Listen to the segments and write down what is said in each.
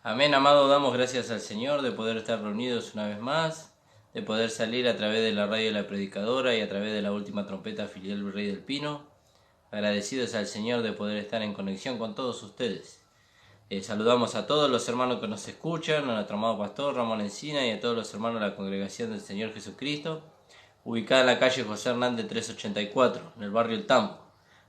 Amén, amado, damos gracias al Señor de poder estar reunidos una vez más, de poder salir a través de la radio de la predicadora y a través de la última trompeta filial Virrey del Pino. Agradecidos al Señor de poder estar en conexión con todos ustedes. Saludamos a todos los hermanos que nos escuchan, a nuestro amado pastor Ramón Encina y a todos los hermanos de la Congregación del Señor Jesucristo, ubicada en la calle José Hernández 384, en el barrio El Tambo.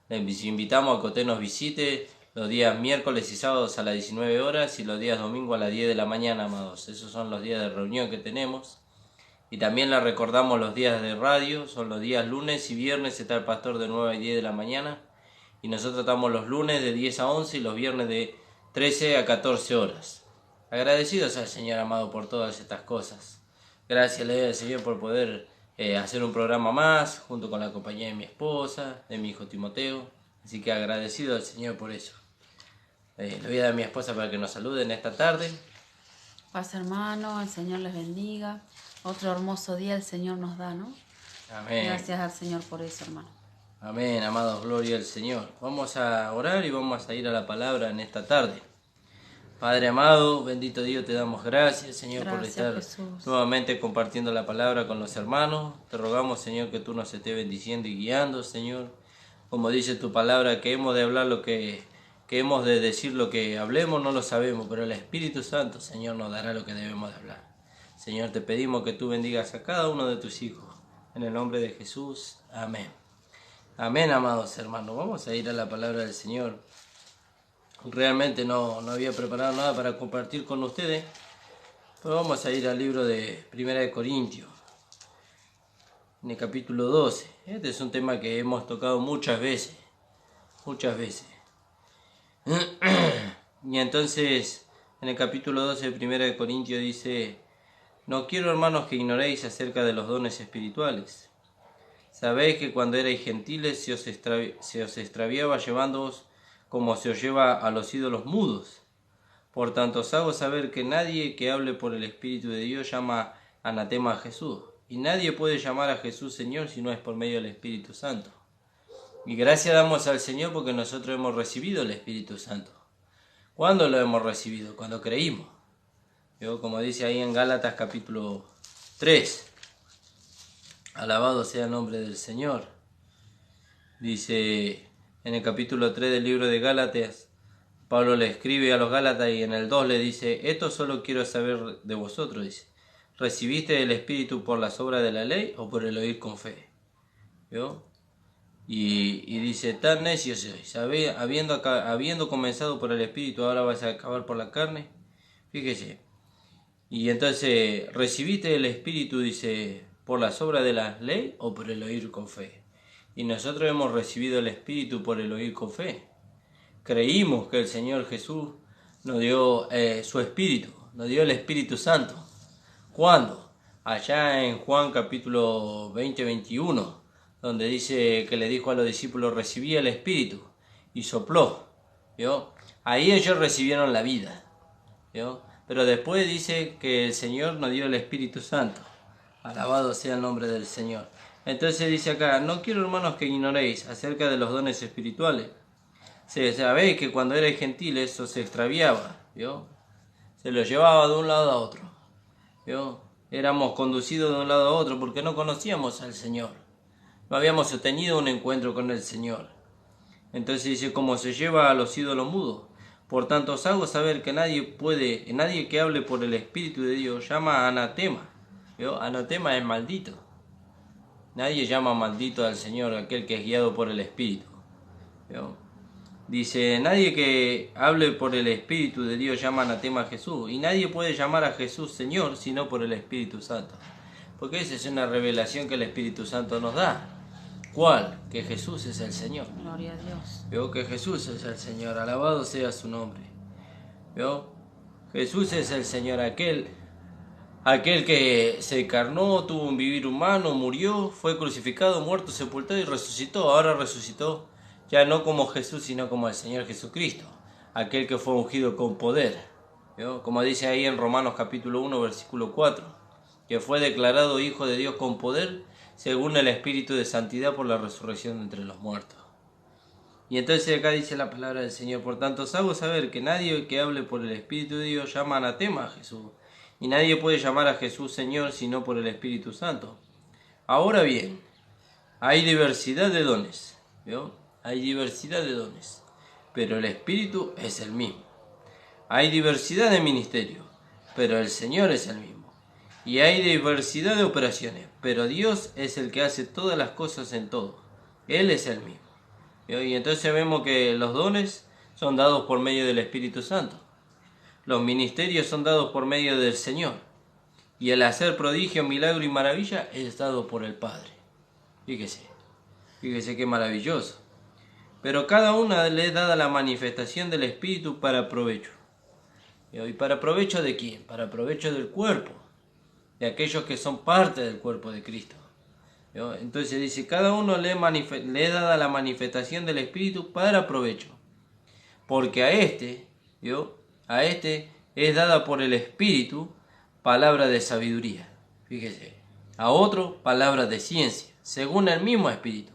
Les invitamos a que usted nos visite los días miércoles y sábados a las 19 horas y los días domingo a las 10 de la mañana, amados. Esos son los días de reunión que tenemos. Y también les recordamos los días de radio, son los días lunes y viernes, está el pastor de 9 a 10 de la mañana. Y nosotros estamos los lunes de 10 a 11 y los viernes de 13 a 14 horas. Agradecidos al Señor, amado, por todas estas cosas. Gracias le doy al Señor por poder hacer un programa más, junto con la compañía de mi esposa, de mi hijo Timoteo. Así que agradecido al Señor por eso. Le voy a dar a mi esposa para que nos saluden esta tarde. Paz, hermano, el Señor les bendiga. Otro hermoso día el Señor nos da, ¿no? Amén. Gracias al Señor por eso, hermano. Amén, amados, gloria al Señor. Vamos a orar y vamos a ir a la palabra en esta tarde. Padre amado, bendito Dios, te damos gracias, Señor, Gracias, por estar Jesús. nuevamente compartiendo la palabra con los hermanos. Te rogamos, Señor, que tú nos estés bendiciendo y guiando, Señor. Como dice tu palabra, que hemos de hablar que hemos de decir lo que hablemos, no lo sabemos, pero el Espíritu Santo, Señor, nos dará lo que debemos de hablar. Señor, te pedimos que tú bendigas a cada uno de tus hijos. En el nombre de Jesús, amén. Amén, amados hermanos. Vamos a ir a la palabra del Señor. Realmente no había preparado nada para compartir con ustedes, pero vamos a ir al libro de Primera de Corintios, en el capítulo 12. Este es un tema que hemos tocado muchas veces. Y entonces, en el capítulo 12 de Primera de Corintios dice: no quiero, hermanos, que ignoréis acerca de los dones espirituales. Sabéis que cuando erais gentiles se os extraviaba llevándoos como se os lleva a los ídolos mudos. Por tanto os hago saber que nadie que hable por el Espíritu de Dios llama anatema a Jesús, y nadie puede llamar a Jesús Señor si no es por medio del Espíritu Santo. Y gracias damos al Señor porque nosotros hemos recibido el Espíritu Santo. ¿Cuándo lo hemos recibido? Cuando creímos. Como dice ahí en Gálatas capítulo 3. Alabado sea el nombre del Señor. Dice en el capítulo 3 del libro de Gálatas, Pablo le escribe a los Gálatas y en el 2 le dice: esto solo quiero saber de vosotros, dice: ¿recibiste el Espíritu por las obras de la ley o por el oír con fe? ¿Vio? Y dice: tan necios sois, habiendo comenzado por el Espíritu, ahora vas a acabar por la carne. Fíjese. Y entonces, ¿recibiste el Espíritu, dice, por las obras de la ley o por el oír con fe? Y nosotros hemos recibido el Espíritu por el oír con fe. Creímos que el Señor Jesús nos dio su Espíritu, nos dio el Espíritu Santo. ¿Cuándo? Allá en Juan capítulo 20-21, donde dice que le dijo a los discípulos: recibí el Espíritu, y sopló. ¿Vio? Ahí ellos recibieron la vida. ¿Vio? Pero después dice que el Señor nos dio el Espíritu Santo. Alabado sea el nombre del Señor. Entonces dice acá: no quiero, hermanos, que ignoréis acerca de los dones espirituales. Sabéis que cuando erais gentiles os extraviaba, ¿vio? Se los llevaba de un lado a otro, ¿vio? Éramos conducidos de un lado a otro porque no conocíamos al Señor. No habíamos tenido un encuentro con el Señor. Entonces dice: como se lleva a los ídolos mudos. Por tanto os hago saber que nadie que hable por el Espíritu de Dios llama anatema. ¿Vio? Anatema es maldito. Nadie llama maldito al Señor, aquel que es guiado por el Espíritu. ¿Vio? Dice: nadie que hable por el Espíritu de Dios llama anatema a Jesús. Y nadie puede llamar a Jesús Señor sino por el Espíritu Santo. Porque esa es una revelación que el Espíritu Santo nos da. ¿Cuál? Que Jesús es el Señor. Gloria a Dios. ¿Vio? Que Jesús es el Señor, alabado sea su nombre. ¿Vio? Jesús es el Señor, aquel que se encarnó, tuvo un vivir humano, murió, fue crucificado, muerto, sepultado y resucitó. Ahora resucitó, ya no como Jesús, sino como el Señor Jesucristo, aquel que fue ungido con poder. ¿Vio? Como dice ahí en Romanos capítulo 1, versículo 4, que fue declarado Hijo de Dios con poder, según el Espíritu de Santidad por la resurrección de entre los muertos. Y entonces acá dice la palabra del Señor: por tanto os hago saber que nadie que hable por el Espíritu de Dios llama anatema a Jesús, y nadie puede llamar a Jesús Señor sino por el Espíritu Santo. Ahora bien, hay diversidad de dones, ¿vio? Hay diversidad de dones, pero el Espíritu es el mismo. Hay diversidad de ministerios, pero el Señor es el mismo. Y hay diversidad de operaciones, pero Dios es el que hace todas las cosas en todo. Él es el mismo. Y entonces vemos que los dones son dados por medio del Espíritu Santo. Los ministerios son dados por medio del Señor. Y el hacer prodigio, milagro y maravilla es dado por el Padre. Fíjese qué maravilloso. Pero cada una le es dada la manifestación del Espíritu para provecho. ¿Y para provecho de quién? Para provecho del cuerpo, de aquellos que son parte del cuerpo de Cristo. Entonces dice, cada uno le es dada la manifestación del Espíritu para provecho. Porque a este es dada por el Espíritu palabra de sabiduría. Fíjese. A otro palabra de ciencia, según el mismo Espíritu.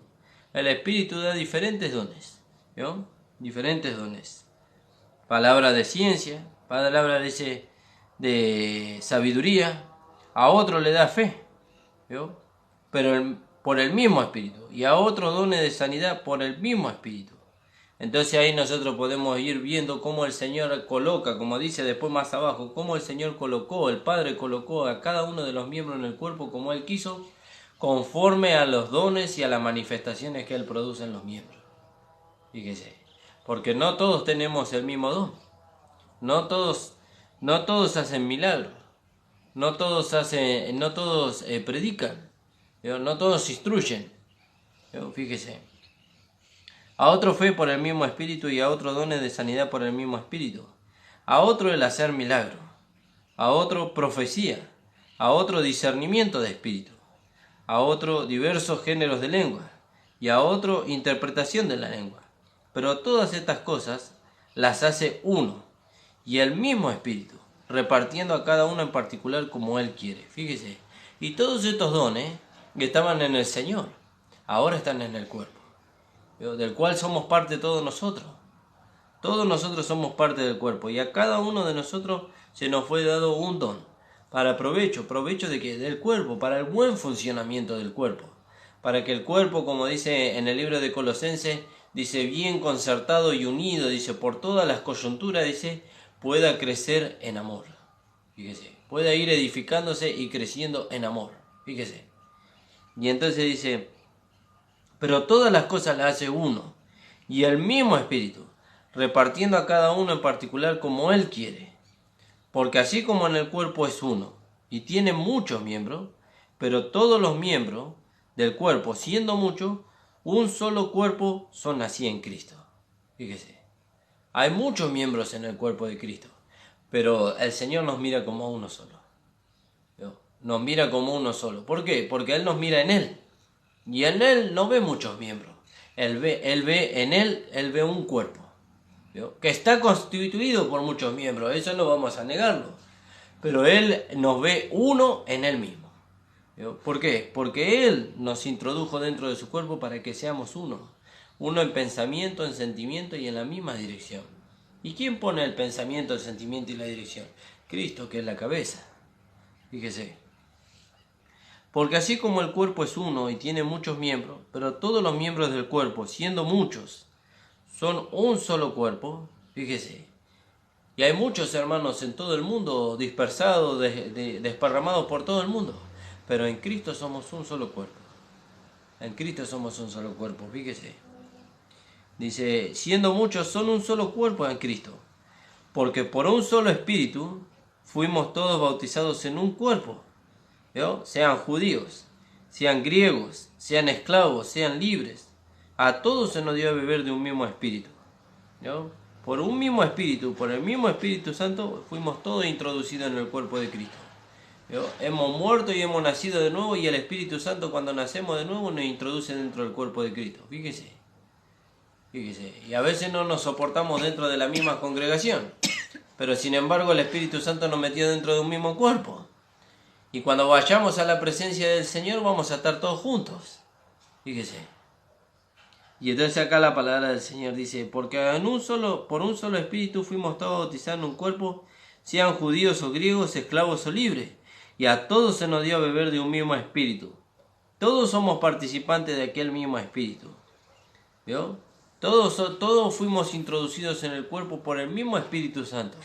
El Espíritu da diferentes dones. Diferentes dones. Palabra de ciencia, palabra de sabiduría. A otro le da fe. Pero por el mismo Espíritu, y a otro dones de sanidad por el mismo Espíritu. Entonces ahí nosotros podemos ir viendo cómo el Señor coloca, como dice después más abajo, cómo el Señor colocó, el Padre colocó a cada uno de los miembros en el cuerpo como Él quiso, conforme a los dones y a las manifestaciones que Él produce en los miembros. Fíjese, porque no todos tenemos el mismo don, no todos hacen milagros, no todos predican, no todos instruyen. Fíjese. A otro fe por el mismo Espíritu y a otro dones de sanidad por el mismo Espíritu. A otro el hacer milagro. A otro profecía. A otro discernimiento de espíritu. A otro diversos géneros de lengua. Y a otro interpretación de la lengua. Pero todas estas cosas las hace uno y el mismo Espíritu, repartiendo a cada uno en particular como Él quiere. Fíjese. Y todos estos dones que estaban en el Señor, ahora están en el cuerpo, del cual somos parte todos nosotros. Todos nosotros somos parte del cuerpo, y a cada uno de nosotros se nos fue dado un don, para provecho de qué, del cuerpo, para el buen funcionamiento del cuerpo, para que el cuerpo, como dice en el libro de Colosenses, dice, bien concertado y unido, dice, por todas las coyunturas, dice, pueda crecer en amor. Fíjese, pueda ir edificándose y creciendo en amor. Fíjese. Y entonces dice, pero todas las cosas las hace uno, y el mismo Espíritu, repartiendo a cada uno en particular como Él quiere. Porque así como en el cuerpo es uno, y tiene muchos miembros, pero todos los miembros del cuerpo, siendo muchos, un solo cuerpo son así en Cristo. Fíjese, hay muchos miembros en el cuerpo de Cristo, pero el Señor nos mira como uno solo. Nos mira como uno solo. ¿Por qué? Porque Él nos mira en Él. Y en Él no ve muchos miembros. Él ve un cuerpo, que está constituido por muchos miembros. Eso no vamos a negarlo. Pero Él nos ve uno en Él mismo. ¿Por qué? Porque Él nos introdujo dentro de su cuerpo para que seamos uno. Uno en pensamiento, en sentimiento y en la misma dirección. ¿Y quién pone el pensamiento, el sentimiento y la dirección? Cristo, que es la cabeza. Fíjese. Porque así como el cuerpo es uno y tiene muchos miembros, pero todos los miembros del cuerpo, siendo muchos, son un solo cuerpo, fíjese. Y hay muchos hermanos en todo el mundo, dispersados, desparramados por todo el mundo. Pero en Cristo somos un solo cuerpo. En Cristo somos un solo cuerpo, fíjese. Dice, siendo muchos, son un solo cuerpo en Cristo. Porque por un solo Espíritu fuimos todos bautizados en un cuerpo. Sean judíos, sean griegos, sean esclavos, sean libres. A todos se nos dio a beber de un mismo Espíritu. Por un mismo Espíritu, por el mismo Espíritu Santo, fuimos todos introducidos en el cuerpo de Cristo. Hemos muerto y hemos nacido de nuevo, y el Espíritu Santo, cuando nacemos de nuevo, nos introduce dentro del cuerpo de Cristo. Fíjese. Y a veces no nos soportamos dentro de la misma congregación, pero sin embargo el Espíritu Santo nos metió dentro de un mismo cuerpo. Y cuando vayamos a la presencia del Señor vamos a estar todos juntos. Fíjese. Y entonces acá la palabra del Señor dice, porque por un solo espíritu fuimos todos bautizados en un cuerpo, sean judíos o griegos, esclavos o libres, y a todos se nos dio a beber de un mismo espíritu. Todos somos participantes de aquel mismo espíritu. ¿Vio? Todos fuimos introducidos en el cuerpo por el mismo Espíritu Santo.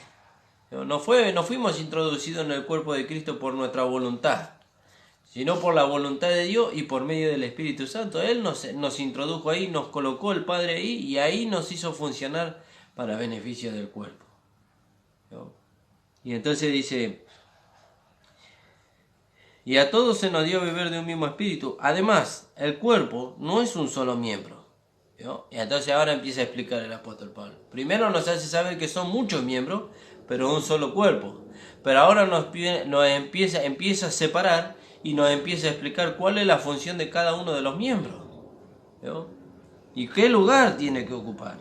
¿Vio? No fuimos introducidos en el cuerpo de Cristo por nuestra voluntad, sino por la voluntad de Dios y por medio del Espíritu Santo. Él nos introdujo ahí, nos colocó el Padre ahí y ahí nos hizo funcionar para beneficio del cuerpo. ¿Vio? Y entonces dice, y a todos se nos dio a beber de un mismo espíritu. Además, el cuerpo no es un solo miembro. ¿Vio? Y entonces ahora empieza a explicar el apóstol Pablo. Primero nos hace saber que son muchos miembros, pero un solo cuerpo. Pero ahora nos empieza a separar y nos empieza a explicar cuál es la función de cada uno de los miembros. ¿Vio? Y qué lugar tiene que ocupar.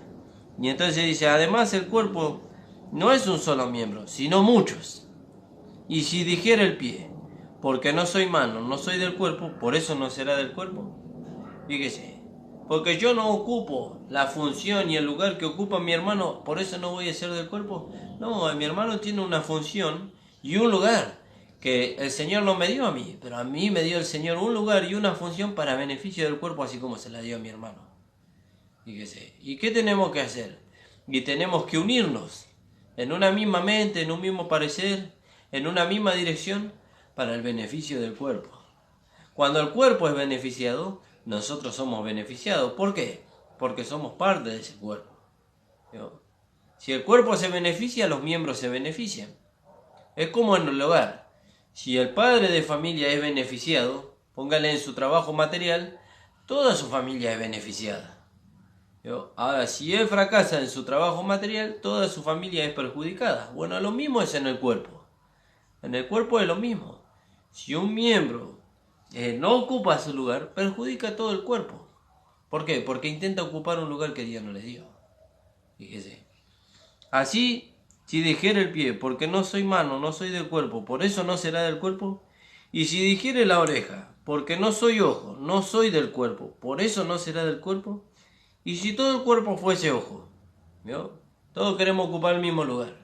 Y entonces dice, además el cuerpo no es un solo miembro, sino muchos. Y si dijera el pie, porque no soy mano, no soy del cuerpo, por eso no será del cuerpo. Fíjese, porque yo no ocupo la función y el lugar que ocupa mi hermano, por eso no voy a ser del cuerpo. No, mi hermano tiene una función y un lugar que el Señor no me dio a mí, pero a mí me dio el Señor un lugar y una función para beneficio del cuerpo, así como se la dio a mi hermano. Fíjese, ¿y qué tenemos que hacer? Y tenemos que unirnos en una misma mente, en un mismo parecer, en una misma dirección, para el beneficio del cuerpo. Cuando el cuerpo es beneficiado, nosotros somos beneficiados. ¿Por qué? Porque somos parte de ese cuerpo. ¿Vio? Si el cuerpo se beneficia, los miembros se benefician. Es como en el hogar. Si el padre de familia es beneficiado, póngale en su trabajo material, toda su familia es beneficiada. ¿Vio? Ahora, si él fracasa en su trabajo material, toda su familia es perjudicada. Bueno, lo mismo es en el cuerpo. En el cuerpo es lo mismo. Si un miembro no ocupa su lugar, perjudica a todo el cuerpo. ¿Por qué? Porque intenta ocupar un lugar que Dios no le dio. Fíjese. Así, si dijere el pie, porque no soy mano, no soy del cuerpo, por eso no será del cuerpo. Y si dijere la oreja, porque no soy ojo, no soy del cuerpo, por eso no será del cuerpo. Y si todo el cuerpo fuese ojo, ¿vio? Todos queremos ocupar el mismo lugar.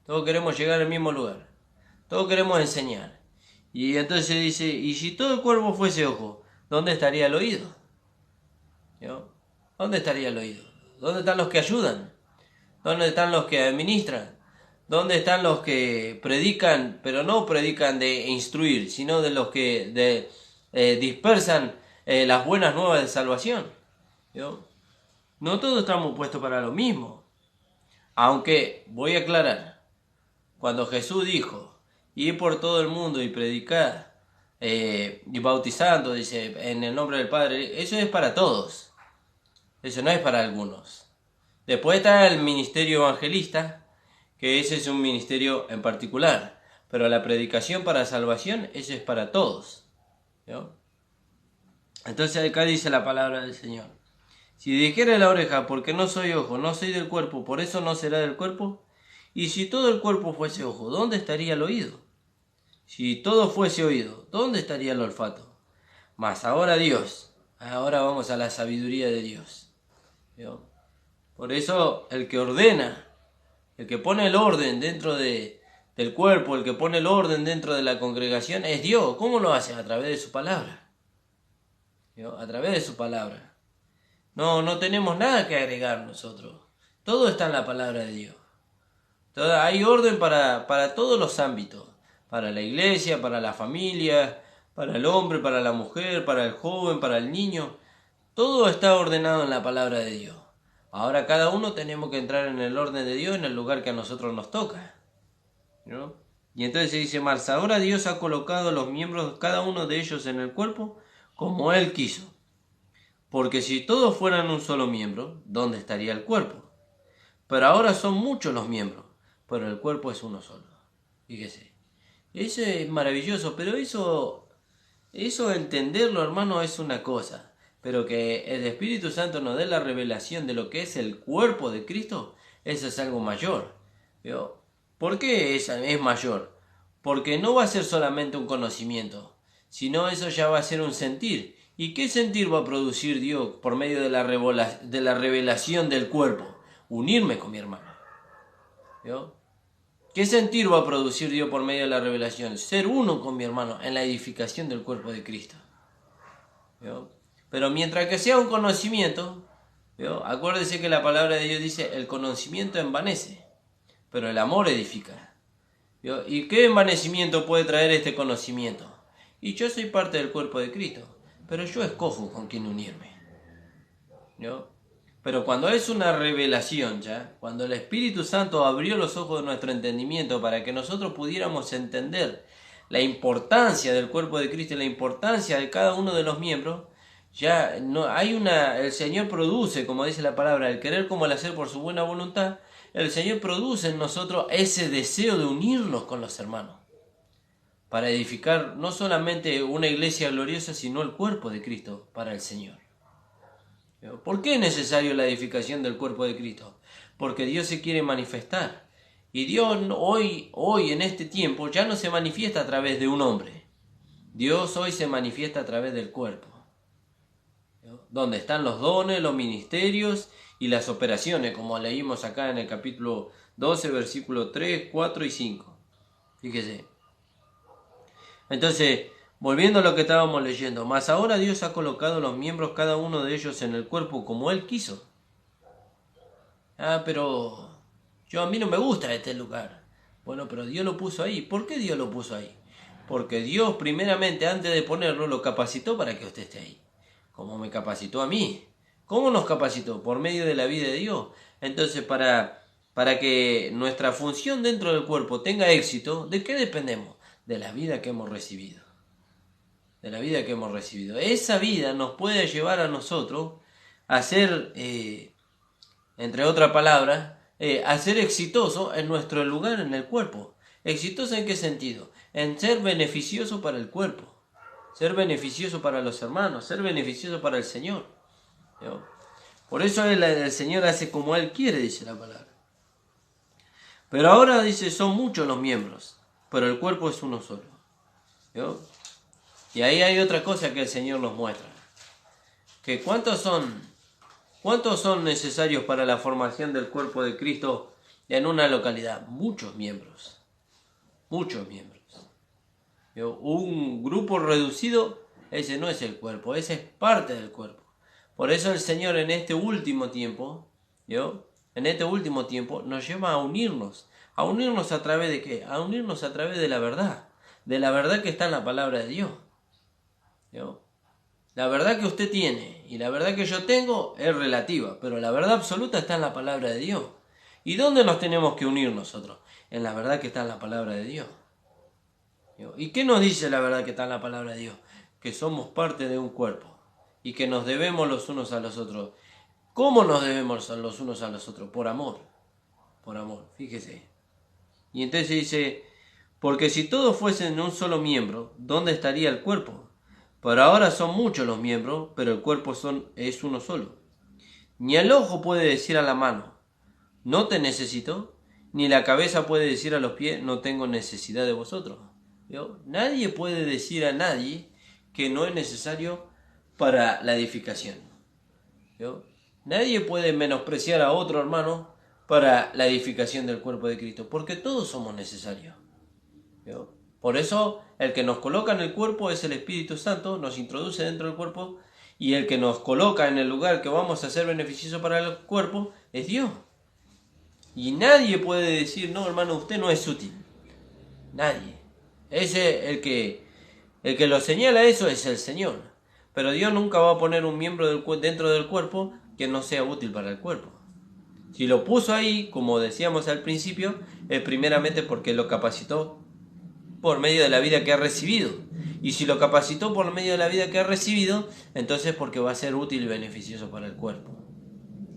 Todos queremos llegar al mismo lugar. Todos queremos enseñar. Y entonces dice, y si todo el cuerpo fuese ojo, ¿dónde estaría el oído? ¿Vio? ¿Dónde estaría el oído? ¿Dónde están los que ayudan? ¿Dónde están los que administran? ¿Dónde están los que predican, pero no predican de instruir, sino de los que dispersan las buenas nuevas de salvación? ¿Vio? No todos estamos puestos para lo mismo. Aunque, voy a aclarar, cuando Jesús dijo, ir por todo el mundo y predicar, y bautizando, dice, en el nombre del Padre, eso es para todos. Eso no es para algunos. Después está el ministerio evangelista, que ese es un ministerio en particular. Pero la predicación para salvación, eso es para todos. ¿Vio? Entonces acá dice la palabra del Señor. Si dijere la oreja, porque no soy ojo, no soy del cuerpo, por eso no será del cuerpo. Y si todo el cuerpo fuese ojo, ¿dónde estaría el oído? Si todo fuese oído, ¿dónde estaría el olfato? Mas ahora Dios, ahora vamos a la sabiduría de Dios. ¿Vio? Por eso el que ordena, el que pone el orden dentro del cuerpo, el que pone el orden dentro de la congregación es Dios. ¿Cómo lo hace? A través de su palabra. ¿Vio? A través de su palabra. No tenemos nada que agregar nosotros. Todo está en la palabra de Dios. Hay orden para todos los ámbitos. Para la iglesia, para la familia, para el hombre, para la mujer, para el joven, para el niño. Todo está ordenado en la palabra de Dios. Ahora cada uno tenemos que entrar en el orden de Dios en el lugar que a nosotros nos toca. ¿No? Y entonces se dice más, ahora Dios ha colocado los miembros, cada uno de ellos en el cuerpo, como Él quiso. Porque si todos fueran un solo miembro, ¿dónde estaría el cuerpo? Pero ahora son muchos los miembros, pero el cuerpo es uno solo. Fíjese. Eso es maravilloso, pero eso entenderlo, hermano, es una cosa. Pero que el Espíritu Santo nos dé la revelación de lo que es el cuerpo de Cristo, eso es algo mayor. ¿Vio? ¿Por qué es mayor? Porque no va a ser solamente un conocimiento, sino eso ya va a ser un sentir. ¿Y qué sentir va a producir Dios por medio de la revelación del cuerpo? Unirme con mi hermano. ¿Vio? ¿Qué sentir va a producir Dios por medio de la revelación? Ser uno con mi hermano en la edificación del cuerpo de Cristo. ¿Vio? Pero mientras que sea un conocimiento, ¿vio? Acuérdese que la palabra de Dios dice, el conocimiento envanece, pero el amor edifica. ¿Vio? ¿Y qué envanecimiento puede traer este conocimiento? Y yo soy parte del cuerpo de Cristo, pero yo escojo con quién unirme. ¿Vio? Pero cuando es una revelación ya, cuando el Espíritu Santo abrió los ojos de nuestro entendimiento para que nosotros pudiéramos entender la importancia del cuerpo de Cristo y la importancia de cada uno de los miembros, ya no hay el Señor produce, como dice la palabra, el querer como el hacer por su buena voluntad. El Señor produce en nosotros ese deseo de unirnos con los hermanos para edificar no solamente una iglesia gloriosa, sino el cuerpo de Cristo para el Señor. ¿Por qué es necesario la edificación del cuerpo de Cristo? Porque Dios se quiere manifestar. Y Dios hoy en este tiempo ya no se manifiesta a través de un hombre. Dios hoy se manifiesta a través del cuerpo. Donde están los dones, los ministerios y las operaciones, como leímos acá en el capítulo 12, versículos 3, 4 y 5. Fíjese. Entonces, volviendo a lo que estábamos leyendo, mas ahora Dios ha colocado los miembros, cada uno de ellos, en el cuerpo como Él quiso. Pero a mí no me gusta este lugar. Bueno, pero Dios lo puso ahí. ¿Por qué Dios lo puso ahí? Porque Dios primeramente, antes de ponerlo, lo capacitó para que usted esté ahí. Como me capacitó a mí. ¿Cómo nos capacitó? Por medio de la vida de Dios. Entonces, para que nuestra función dentro del cuerpo tenga éxito, ¿de qué dependemos? De la vida que hemos recibido. De la vida que hemos recibido. Esa vida nos puede llevar a nosotros a ser, entre otras palabras, a ser exitoso en nuestro lugar en el cuerpo. ¿Exitoso en qué sentido? En ser beneficioso para el cuerpo, ser beneficioso para los hermanos, ser beneficioso para el Señor. ¿No? Por eso el Señor hace como Él quiere, dice la palabra. Pero ahora dice, son muchos los miembros, pero el cuerpo es uno solo. ¿No? Y ahí hay otra cosa que el Señor nos muestra. Que ¿cuántos son necesarios para la formación del cuerpo de Cristo en una localidad? Muchos miembros. Muchos miembros. Un grupo reducido, ese no es el cuerpo, ese es parte del cuerpo. Por eso el Señor en este último tiempo, nos lleva a unirnos. ¿A unirnos a través de qué? A unirnos a través de la verdad que está en la palabra de Dios. La verdad que usted tiene y la verdad que yo tengo es relativa, pero la verdad absoluta está en la palabra de Dios. ¿Y dónde nos tenemos que unir nosotros? En la verdad que está en la palabra de Dios. ¿Y qué nos dice la verdad que está en la palabra de Dios? Que somos parte de un cuerpo y que nos debemos los unos a los otros. ¿Cómo nos debemos los unos a los otros? Por amor. Por amor, fíjese. Y entonces dice, porque si todos fuesen un solo miembro, ¿dónde estaría el cuerpo? Pero ahora son muchos los miembros, pero el cuerpo es uno solo. Ni el ojo puede decir a la mano, no te necesito, ni la cabeza puede decir a los pies, no tengo necesidad de vosotros. ¿Vio? Nadie puede decir a nadie que no es necesario para la edificación. ¿Vio? Nadie puede menospreciar a otro hermano para la edificación del cuerpo de Cristo, porque todos somos necesarios. ¿Vio? Por eso el que nos coloca en el cuerpo es el Espíritu Santo, nos introduce dentro del cuerpo, y el que nos coloca en el lugar que vamos a ser beneficioso para el cuerpo es Dios. Y nadie puede decir, no hermano, usted no es útil. Nadie. Ese, el que lo señala eso es el Señor. Pero Dios nunca va a poner un miembro dentro del cuerpo que no sea útil para el cuerpo. Si lo puso ahí, como decíamos al principio, es primeramente porque lo capacitó por medio de la vida que ha recibido. Y si lo capacitó por medio de la vida que ha recibido, entonces porque va a ser útil y beneficioso para el cuerpo.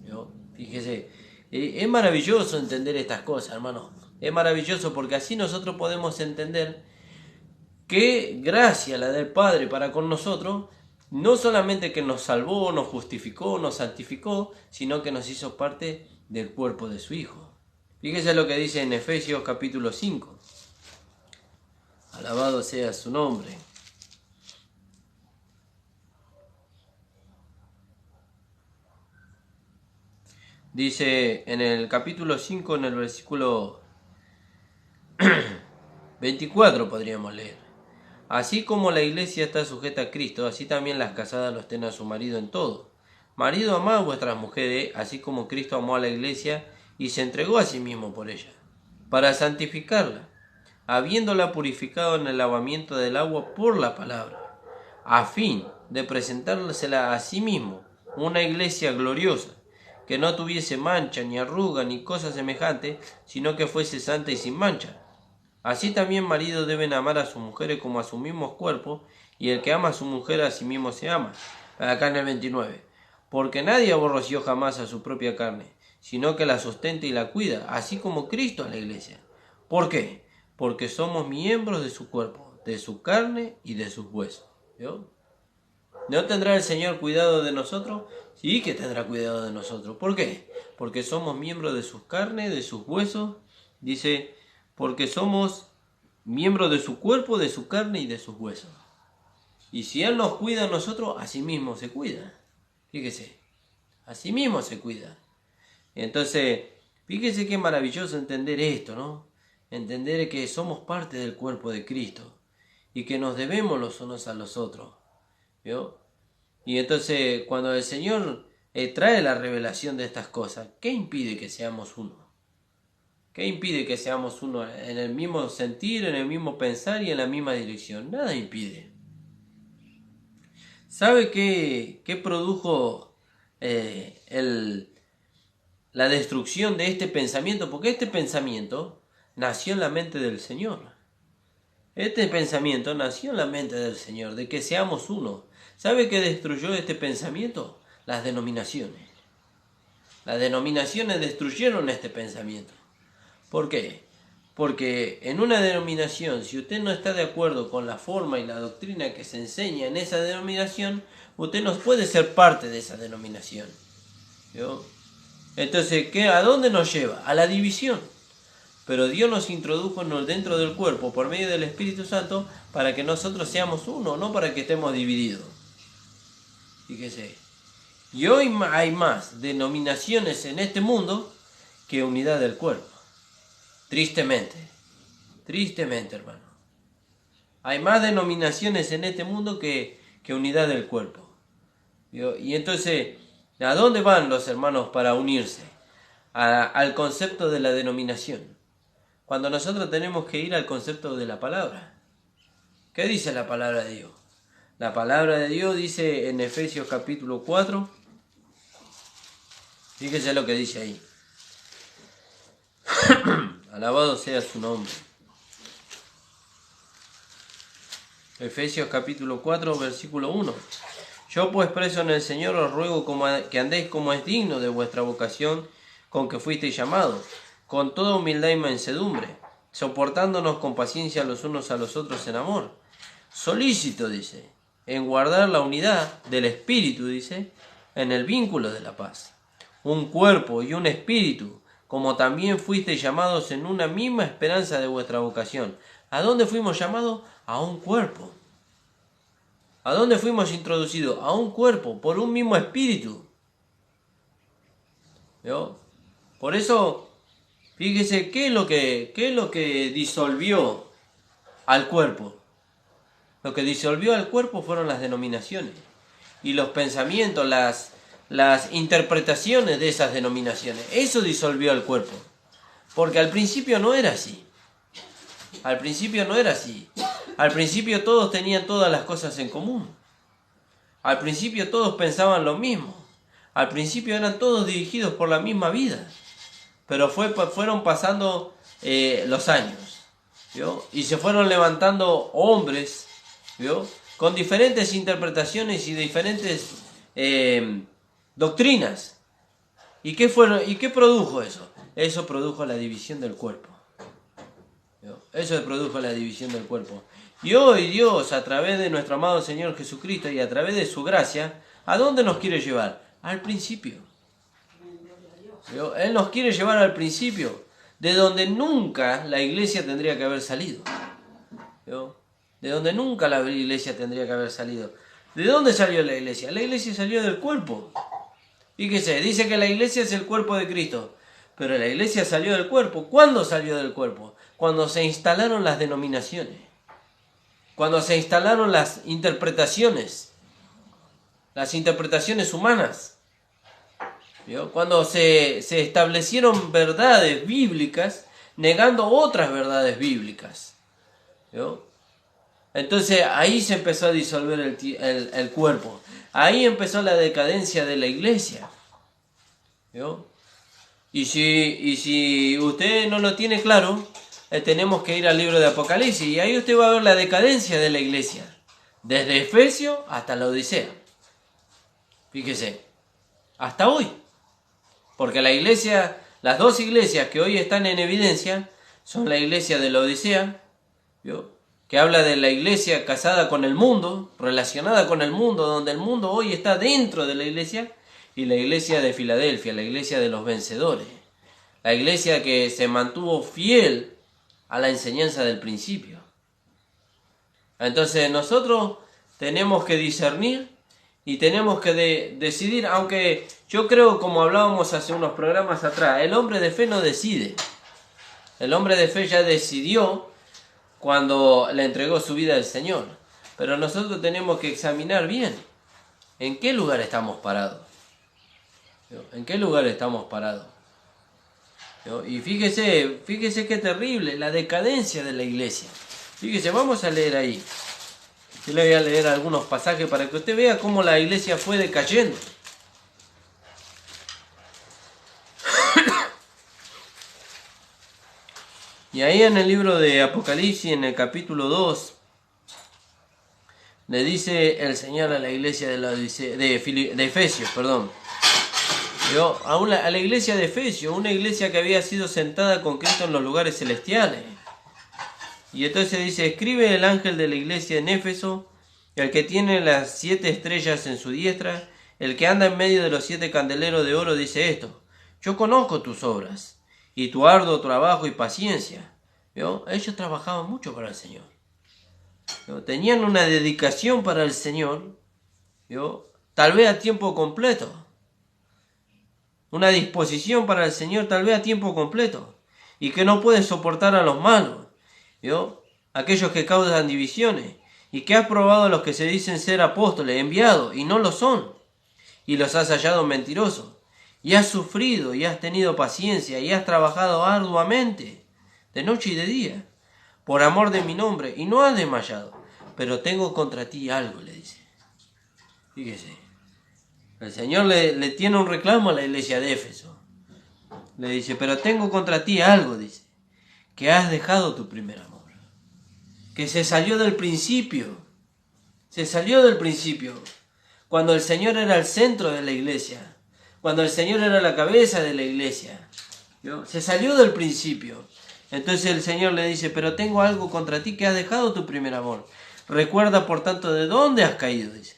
¿Yo? Fíjese, es maravilloso entender estas cosas, hermano. Es maravilloso porque así nosotros podemos entender qué gracia la del Padre para con nosotros, no solamente que nos salvó, nos justificó, nos santificó, sino que nos hizo parte del cuerpo de su Hijo. Fíjese lo que dice en Efesios capítulo 5. Alabado sea su nombre. Dice en el capítulo 5, en el versículo 24 podríamos leer. Así como la iglesia está sujeta a Cristo, así también las casadas lo estén a su marido en todo. Marido, amad a vuestras mujeres, así como Cristo amó a la iglesia y se entregó a sí mismo por ella, para santificarla, habiéndola purificado en el lavamiento del agua por la palabra, a fin de presentársela a sí mismo, una iglesia gloriosa, que no tuviese mancha, ni arruga, ni cosa semejante, sino que fuese santa y sin mancha. Así también maridos deben amar a sus mujeres como a sus mismos cuerpos, y el que ama a su mujer a sí mismo se ama. Acá en el 29. Porque nadie aborreció jamás a su propia carne, sino que la sustenta y la cuida, así como Cristo a la iglesia. ¿Por qué? Porque somos miembros de su cuerpo, de su carne y de sus huesos. ¿Vio? ¿No tendrá el Señor cuidado de nosotros? Sí que tendrá cuidado de nosotros. ¿Por qué? Porque somos miembros de sus carnes, de sus huesos. Dice, porque somos miembros de su cuerpo, de su carne y de sus huesos. Y si Él nos cuida a nosotros, así mismo se cuida. Fíjese, así mismo se cuida. Entonces, fíjese qué maravilloso entender esto, ¿no? Entender que somos parte del cuerpo de Cristo y que nos debemos los unos a los otros. ¿Vio? Y entonces, cuando el Señor trae la revelación de estas cosas, ¿qué impide que seamos uno? ¿Qué impide que seamos uno en el mismo sentir, en el mismo pensar y en la misma dirección? Nada impide. ¿Sabe qué produjo la destrucción de este pensamiento? Porque este pensamiento nació en la mente del Señor. Este pensamiento nació en la mente del Señor, de que seamos uno. ¿Sabe qué destruyó este pensamiento? Las denominaciones. Las denominaciones destruyeron este pensamiento. ¿Por qué? Porque en una denominación, si usted no está de acuerdo con la forma y la doctrina que se enseña en esa denominación, usted no puede ser parte de esa denominación. ¿Vio? Entonces, ¿a dónde nos lleva? A la división. Pero Dios nos introdujo dentro del cuerpo por medio del Espíritu Santo para que nosotros seamos uno, no para que estemos divididos. Fíjese. Y hoy hay más denominaciones en este mundo que unidad del cuerpo. Tristemente, hermano. Hay más denominaciones en este mundo que unidad del cuerpo. ¿Vio? Y entonces, ¿a dónde van los hermanos para unirse? Al concepto de la denominación. Cuando nosotros tenemos que ir al concepto de la palabra. ¿Qué dice la palabra de Dios? La palabra de Dios dice en Efesios capítulo 4. Fíjese lo que dice ahí. Alabado sea su nombre. Efesios capítulo 4, versículo 1. Yo pues preso en el Señor os ruego que andéis como es digno de vuestra vocación con que fuisteis llamados, con toda humildad y mansedumbre, soportándonos con paciencia los unos a los otros en amor. Solícito, dice, en guardar la unidad del Espíritu, dice, en el vínculo de la paz. Un cuerpo y un espíritu, como también fuisteis llamados en una misma esperanza de vuestra vocación. ¿A dónde fuimos llamados? A un cuerpo. ¿A dónde fuimos introducidos? A un cuerpo, por un mismo espíritu. ¿Vio? Por eso, fíjese, ¿qué es lo que disolvió al cuerpo? Lo que disolvió al cuerpo fueron las denominaciones y los pensamientos, las interpretaciones de esas denominaciones. Eso disolvió al cuerpo. Porque al principio no era así. Al principio no era así. Al principio todos tenían todas las cosas en común. Al principio todos pensaban lo mismo. Al principio eran todos dirigidos por la misma vida. Pero fueron pasando los años, ¿vio? Y se fueron levantando hombres, ¿vio? Con diferentes interpretaciones y diferentes doctrinas. ¿Y qué produjo eso? Eso produjo la división del cuerpo. ¿Vio? Eso produjo la división del cuerpo. Y hoy Dios, a través de nuestro amado Señor Jesucristo y a través de su gracia, ¿a dónde nos quiere llevar? Al principio. ¿Vio? Él nos quiere llevar al principio, de donde nunca la iglesia tendría que haber salido. ¿Vio? De donde nunca la iglesia tendría que haber salido. ¿De dónde salió la iglesia? La iglesia salió del cuerpo. Fíjese, dice que la iglesia es el cuerpo de Cristo, pero la iglesia salió del cuerpo. ¿Cuándo salió del cuerpo? Cuando se instalaron las denominaciones, cuando se instalaron las interpretaciones humanas, ¿vio? Cuando se establecieron verdades bíblicas negando otras verdades bíblicas, ¿vio? Entonces ahí se empezó a disolver el cuerpo. Ahí empezó la decadencia de la iglesia, ¿vio? Y si usted no lo tiene claro, tenemos que ir al libro de Apocalipsis y ahí usted va a ver la decadencia de la iglesia, desde Efesio hasta la Odisea. Fíjese, hasta hoy. Porque la iglesia, las dos iglesias que hoy están en evidencia son la iglesia de la Odisea, ¿vio? Que habla de la iglesia casada con el mundo, relacionada con el mundo, donde el mundo hoy está dentro de la iglesia, y la iglesia de Filadelfia, la iglesia de los vencedores, la iglesia que se mantuvo fiel a la enseñanza del principio. Entonces nosotros tenemos que discernir y tenemos que decidir, aunque yo creo, como hablábamos hace unos programas atrás, el hombre de fe no decide. El hombre de fe ya decidió cuando le entregó su vida al Señor. Pero nosotros tenemos que examinar bien en qué lugar estamos parados. ¿En qué lugar estamos parados? Y fíjese qué terrible, la decadencia de la iglesia. Fíjese, vamos a leer ahí. Yo le voy a leer algunos pasajes para que usted vea cómo la iglesia fue decayendo. Y ahí en el libro de Apocalipsis, en el capítulo 2, le dice el Señor a la iglesia de Efesios, a la iglesia de Efesios, una iglesia que había sido sentada con Cristo en los lugares celestiales. Y entonces dice: escribe el ángel de la iglesia en Éfeso, el que tiene las 7 estrellas en su diestra, el que anda en medio de los 7 candeleros de oro, dice esto: yo conozco tus obras, y tu arduo trabajo y paciencia. ¿Vio? Ellos trabajaban mucho para el Señor. ¿Vio? Tenían una dedicación para el Señor, ¿vio? Tal vez a tiempo completo. Una disposición para el Señor tal vez a tiempo completo. Y que no puede soportar a los malos, ¿vio? Aquellos que causan divisiones. Y que has probado a los que se dicen ser apóstoles, enviados, y no lo son. Y los has hallado mentirosos. Y has sufrido, y has tenido paciencia, y has trabajado arduamente, de noche y de día, por amor de mi nombre, y no has desmayado. Pero tengo contra ti algo, le dice. Fíjese. El Señor le tiene un reclamo a la iglesia de Éfeso. Le dice: pero tengo contra ti algo, dice, que has dejado tu primer amor. Que se salió del principio. Se salió del principio. Cuando el Señor era el centro de la iglesia. Cuando el Señor era la cabeza de la iglesia. ¿Vio? Se salió del principio. Entonces el Señor le dice: pero tengo algo contra ti, que has dejado tu primer amor. Recuerda por tanto de dónde has caído, dice,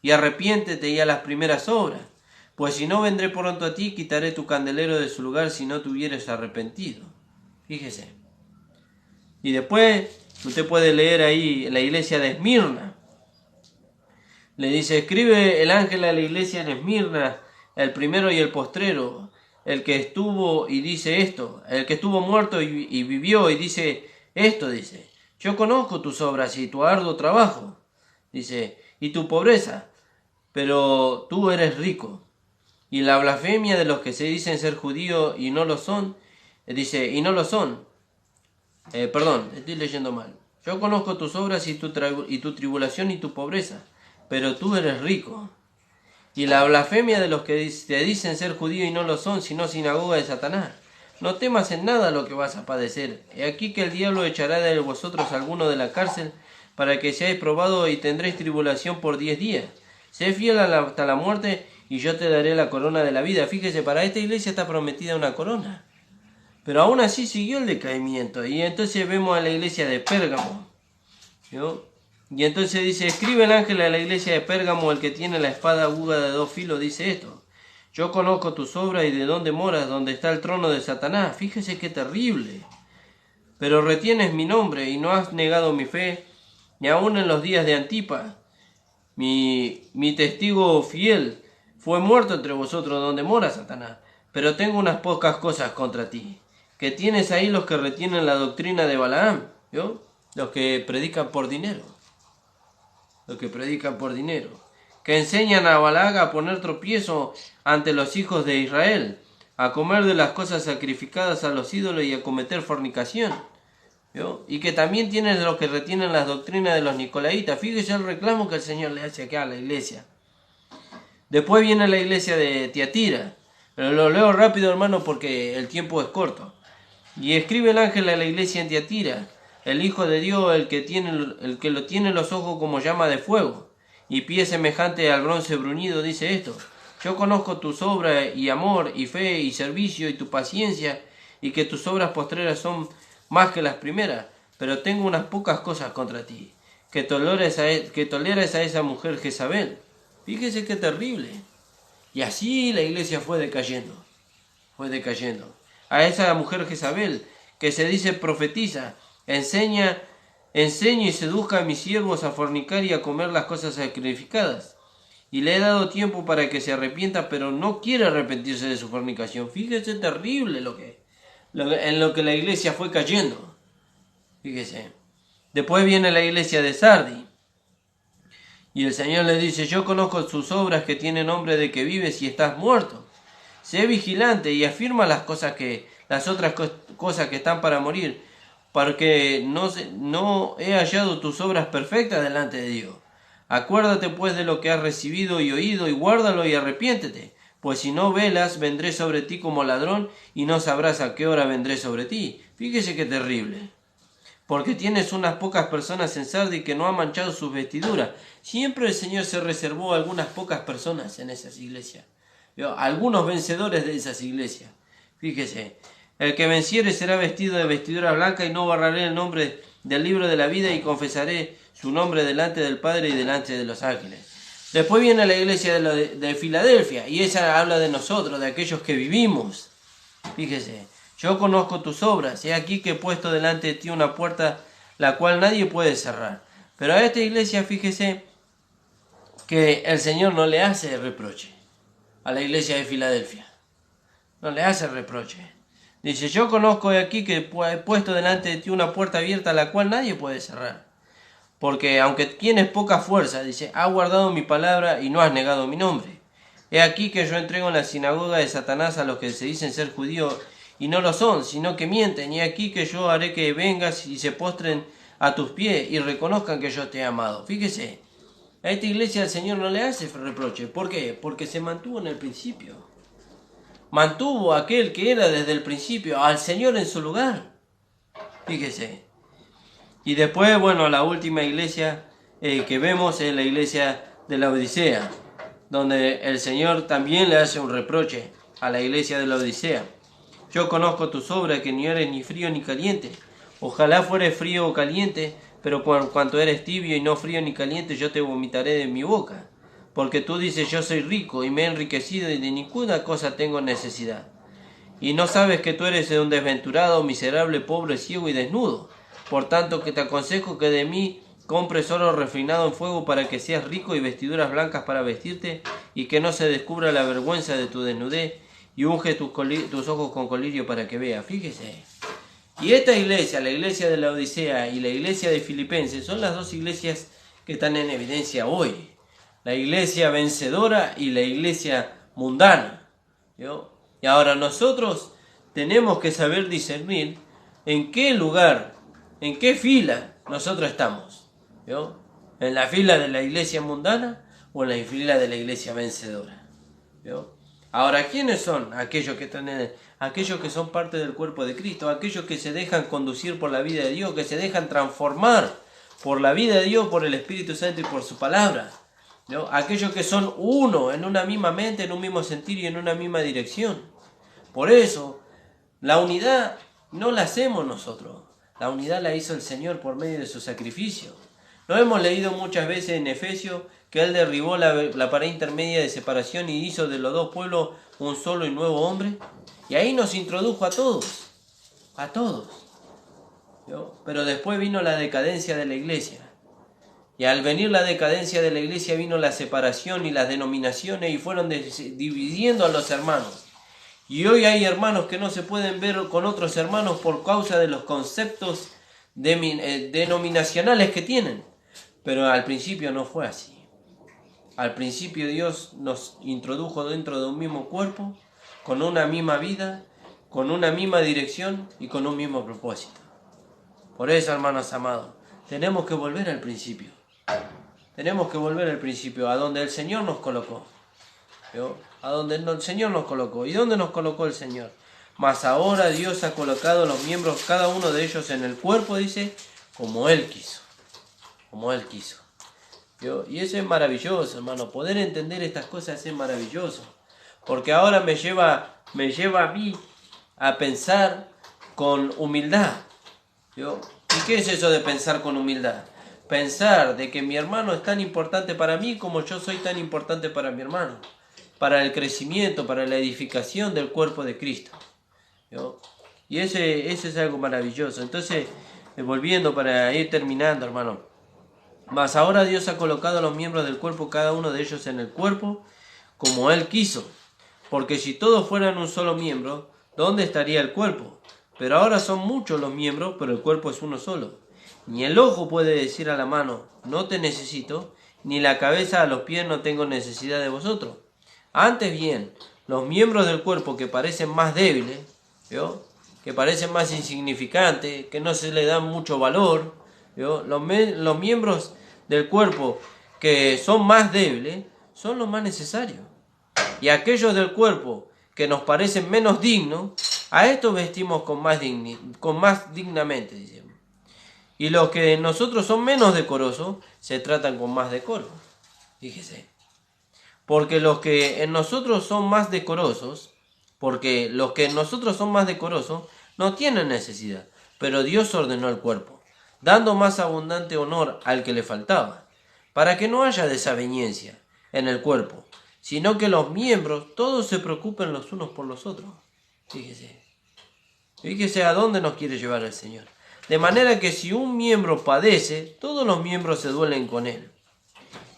y arrepiéntete y a las primeras obras, pues si no, vendré pronto a ti y quitaré tu candelero de su lugar si no te hubieres arrepentido. Fíjese. Y después usted puede leer ahí la iglesia de Esmirna. Le dice: escribe el ángel a la iglesia en Esmirna, el primero y el postrero, el que estuvo y dice esto, el que estuvo muerto y vivió y dice esto, dice: yo conozco tus obras y tu arduo trabajo, dice, y tu pobreza, pero tú eres rico. Y la blasfemia de los que se dicen ser judíos y no lo son, dice, y no lo son. Perdón, estoy leyendo mal. Yo conozco tus obras y tu tribulación y tu pobreza, pero tú eres rico. Y la blasfemia de los que te dicen ser judíos y no lo son, sino sinagoga de Satanás. No temas en nada lo que vas a padecer. He aquí que el diablo echará de vosotros alguno de la cárcel, para que seáis probados y tendréis tribulación por 10 días. Sé fiel hasta la muerte, y yo te daré la corona de la vida. Fíjese, para esta iglesia está prometida una corona. Pero aún así siguió el decaimiento. Y entonces vemos a la iglesia de Pérgamo, ¿no? Y entonces dice: escribe el ángel a la iglesia de Pérgamo, el que tiene la espada aguda de 2 filos, dice esto: yo conozco tus obras y de dónde moras, donde está el trono de Satanás. Fíjese qué terrible. Pero retienes mi nombre y no has negado mi fe, ni aun en los días de Antipas, mi testigo fiel, fue muerto entre vosotros donde mora Satanás. Pero tengo unas pocas cosas contra ti, que tienes ahí los que retienen la doctrina de Balaam, ¿yo? Los que predican por dinero, que enseñan a Balac a poner tropiezo ante los hijos de Israel, a comer de las cosas sacrificadas a los ídolos y a cometer fornicación, ¿yo? Y que también tienen los que retienen las doctrinas de los nicolaitas. Fíjese el reclamo que el Señor le hace acá a la iglesia. Después viene la iglesia de Tiatira, pero lo leo rápido, hermano, porque el tiempo es corto. Y escribe el ángel a la iglesia en Tiatira: el Hijo de Dios, el que lo tiene los ojos como llama de fuego y pies semejante al bronce bruñido, dice esto: yo conozco tus obras y amor y fe y servicio y tu paciencia, y que tus obras postreras son más que las primeras, pero tengo unas pocas cosas contra ti, que toleras a esa mujer Jezabel. Fíjese qué terrible. Y así la iglesia fue decayendo. A esa mujer Jezabel, que se dice profetiza, enseña y seduzca a mis siervos a fornicar y a comer las cosas sacrificadas. Y le he dado tiempo para que se arrepienta, pero no quiere arrepentirse de su fornicación. Fíjese terrible en lo que la iglesia fue cayendo. Fíjese. Después viene la iglesia de Sardi. Y el Señor le dice: yo conozco sus obras, que tienen nombre de que vives y estás muerto. Sé vigilante y afirma las otras cosas que están para morir, porque no he hallado tus obras perfectas delante de Dios. Acuérdate pues de lo que has recibido y oído, y guárdalo y arrepiéntete, pues si no velas, vendré sobre ti como ladrón, y no sabrás a qué hora vendré sobre ti. Fíjese qué terrible. Porque tienes unas pocas personas en Sardi que no han manchado sus vestiduras. Siempre el Señor se reservó a algunas pocas personas en esas iglesias, algunos vencedores de esas iglesias. Fíjese: el que venciere será vestido de vestidura blanca, y no borraré el nombre del libro de la vida, y confesaré su nombre delante del Padre y delante de los ángeles. Después viene la iglesia de Filadelfia, y esa habla de nosotros, de aquellos que vivimos. Fíjese: yo conozco tus obras, he aquí que he puesto delante de ti una puerta la cual nadie puede cerrar. Pero a esta iglesia, fíjese que el Señor no le hace reproche. A la iglesia de Filadelfia no le hace reproche. Dice: yo conozco aquí que he puesto delante de ti una puerta abierta la cual nadie puede cerrar. Porque aunque tienes poca fuerza, dice, has guardado mi palabra y no has negado mi nombre. He aquí que yo entrego en la sinagoga de Satanás a los que se dicen ser judíos y no lo son, sino que mienten. Y aquí que yo haré que vengas y se postren a tus pies y reconozcan que yo te he amado. Fíjese, a esta iglesia el Señor no le hace reproche. ¿Por qué? Porque se mantuvo en el principio. Mantuvo aquel que era desde el principio, al Señor en su lugar. Fíjese. Y después, bueno, la última iglesia que vemos es la iglesia de la Odisea, donde el Señor también le hace un reproche a la iglesia de la Odisea. Yo conozco tus obras, que ni eres ni frío ni caliente. Ojalá fueres frío o caliente, pero por cuanto eres tibio y no frío ni caliente, yo te vomitaré de mi boca. Porque tú dices: yo soy rico y me he enriquecido y de ninguna cosa tengo necesidad. Y no sabes que tú eres un desventurado, miserable, pobre, ciego y desnudo. Por tanto que te aconsejo que de mí compres oro refinado en fuego, para que seas rico, y vestiduras blancas para vestirte, y que no se descubra la vergüenza de tu desnudez, y unge tus ojos con colirio para que veas. Fíjese. Y esta iglesia, la iglesia de la Odisea y la iglesia de Filipenses, son las dos iglesias que están en evidencia hoy. La iglesia vencedora y la iglesia mundana. Y ahora nosotros tenemos que saber discernir en qué lugar, en qué fila nosotros estamos. ¿En la fila de la iglesia mundana o en la fila de la iglesia vencedora? Ahora, ¿quiénes son aquellos que son parte del cuerpo de Cristo? Aquellos que se dejan conducir por la vida de Dios, que se dejan transformar por la vida de Dios, por el Espíritu Santo y por su palabra. Aquellos que son uno, en una misma mente, en un mismo sentir y en una misma dirección. Por eso, la unidad no la hacemos nosotros. La unidad la hizo el Señor por medio de su sacrificio. ¿No hemos leído muchas veces en Efesios que Él derribó la pared intermedia de separación y hizo de los dos pueblos un solo y nuevo hombre? Y ahí nos introdujo a todos. Pero después vino la decadencia de la iglesia. Y al venir la decadencia de la iglesia vino la separación y las denominaciones y fueron dividiendo a los hermanos. Y hoy hay hermanos que no se pueden ver con otros hermanos por causa de los conceptos denominacionales que tienen. Pero al principio no fue así. Al principio Dios nos introdujo dentro de un mismo cuerpo, con una misma vida, con una misma dirección y con un mismo propósito. Por eso, hermanos amados, tenemos que volver al principio. Tenemos que volver al principio, a donde el Señor nos colocó. ¿Vio? A donde el Señor nos colocó. ¿Y dónde nos colocó el Señor? Mas ahora Dios ha colocado los miembros, cada uno de ellos en el cuerpo, dice, como Él quiso. Como Él quiso. ¿Vio? Y eso es maravilloso, hermano. Poder entender estas cosas es maravilloso. Porque ahora me lleva a mí a pensar con humildad. ¿Vio? ¿Y qué es eso de pensar con humildad? Pensar de que mi hermano es tan importante para mí como yo soy tan importante para mi hermano. Para el crecimiento, para la edificación del cuerpo de Cristo. ¿Vio? Y ese es algo maravilloso. Entonces, volviendo para ir terminando, hermano. Mas ahora Dios ha colocado a los miembros del cuerpo, cada uno de ellos en el cuerpo, como Él quiso. Porque si todos fueran un solo miembro, ¿dónde estaría el cuerpo? Pero ahora son muchos los miembros, pero el cuerpo es uno solo. Ni el ojo puede decir a la mano, no te necesito, ni la cabeza a los pies, no tengo necesidad de vosotros. Antes bien, los miembros del cuerpo que parecen más débiles, ¿vio? Que parecen más insignificantes, que no se le dan mucho valor, ¿vio? Los miembros del cuerpo que son más débiles son los más necesarios. Y aquellos del cuerpo que nos parecen menos dignos, a estos vestimos con más dignamente, decimos. Y los que en nosotros son menos decorosos, se tratan con más decoro. Fíjese. Porque los que en nosotros son más decorosos, no tienen necesidad. Pero Dios ordenó el cuerpo, dando más abundante honor al que le faltaba, para que no haya desaveniencia en el cuerpo, sino que los miembros todos se preocupen los unos por los otros. Fíjese a dónde nos quiere llevar el Señor. De manera que si un miembro padece, todos los miembros se duelen con él.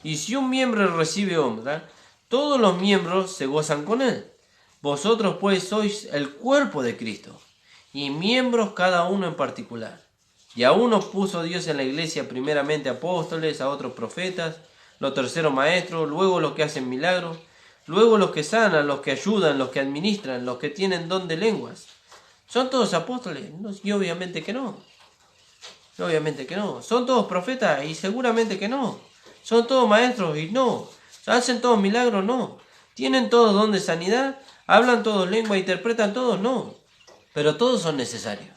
Y si un miembro recibe honra, todos los miembros se gozan con él. Vosotros pues sois el cuerpo de Cristo, y miembros cada uno en particular. Y a unos puso Dios en la iglesia primeramente apóstoles, a otros profetas, los terceros maestros, luego los que hacen milagros, luego los que sanan, los que ayudan, los que administran, los que tienen don de lenguas. ¿Son todos apóstoles? No, y obviamente que no. Obviamente que no. ¿Son todos profetas? Y seguramente que no. ¿Son todos maestros? Y no. ¿Hacen todos milagros? No. ¿Tienen todos don de sanidad? ¿Hablan todos lengua? ¿Interpretan todos? No. Pero todos son necesarios.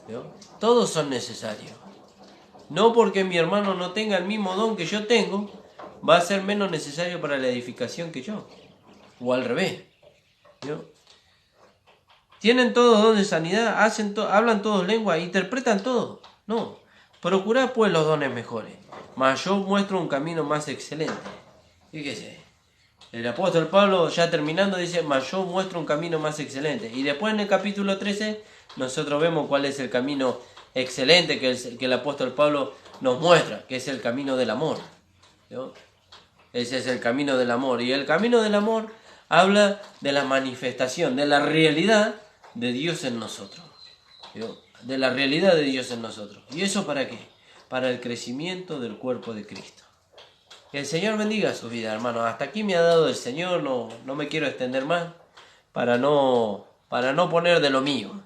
¿Vio? Todos son necesarios. No porque mi hermano no tenga el mismo don que yo tengo, va a ser menos necesario para la edificación que yo. O al revés. ¿Vio? ¿Tienen todos don de sanidad? ¿Hablan todos lengua? ¿Interpretan todo? No. Procurad pues los dones mejores. Mas yo muestro un camino más excelente. Fíjese. El apóstol Pablo, ya terminando, dice, mas yo muestro un camino más excelente. Y después en el capítulo 13, nosotros vemos cuál es el camino excelente que el apóstol Pablo nos muestra, que es el camino del amor. ¿No? Ese es el camino del amor. Y el camino del amor habla de la manifestación, de la realidad de Dios en nosotros. ¿No? De la realidad de Dios en nosotros. ¿Y eso para qué? Para el crecimiento del cuerpo de Cristo. Que el Señor bendiga su vida, hermano. Hasta aquí me ha dado el Señor, no me quiero extender más para no poner de lo mío.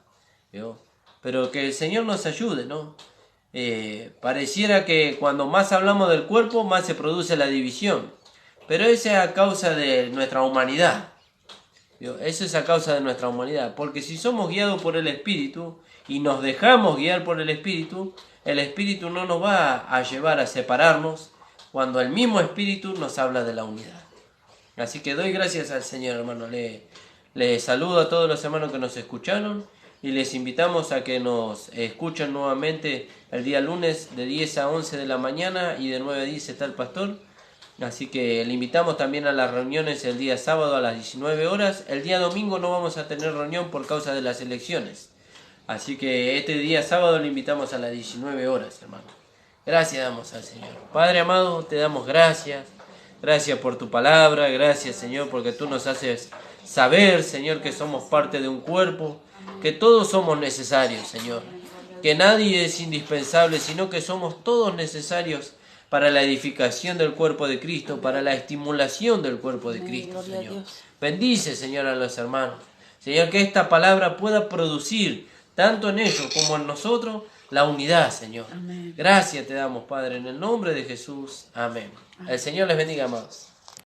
¿Vio? Pero que el Señor nos ayude, ¿no? Pareciera que cuando más hablamos del cuerpo, más se produce la división. Pero esa es a causa de nuestra humanidad. ¿Vio? Eso es a causa de nuestra humanidad. Porque si somos guiados por el Espíritu y nos dejamos guiar por el Espíritu no nos va a llevar a separarnos cuando el mismo Espíritu nos habla de la unidad. Así que doy gracias al Señor, hermano. Le saludo a todos los hermanos que nos escucharon y les invitamos a que nos escuchen nuevamente el día lunes de 10 a 11 de la mañana y de 9 a 10 está el pastor. Así que le invitamos también a las reuniones el día sábado a las 19 horas. El día domingo no vamos a tener reunión por causa de las elecciones. Así que este día sábado le invitamos a las 19 horas, hermano. Gracias damos al Señor. Padre amado, te damos gracias. Gracias por tu palabra. Gracias, Señor, porque tú nos haces saber, Señor, que somos parte de un cuerpo, que todos somos necesarios, Señor. Que nadie es indispensable, sino que somos todos necesarios para la edificación del cuerpo de Cristo, para la estimulación del cuerpo de Cristo, Señor. Bendice, Señor, a los hermanos. Señor, que esta palabra pueda producir, tanto en ellos como en nosotros, la unidad, Señor. Amén. Gracias te damos, Padre, en el nombre de Jesús. Amén. El Señor les bendiga, amados.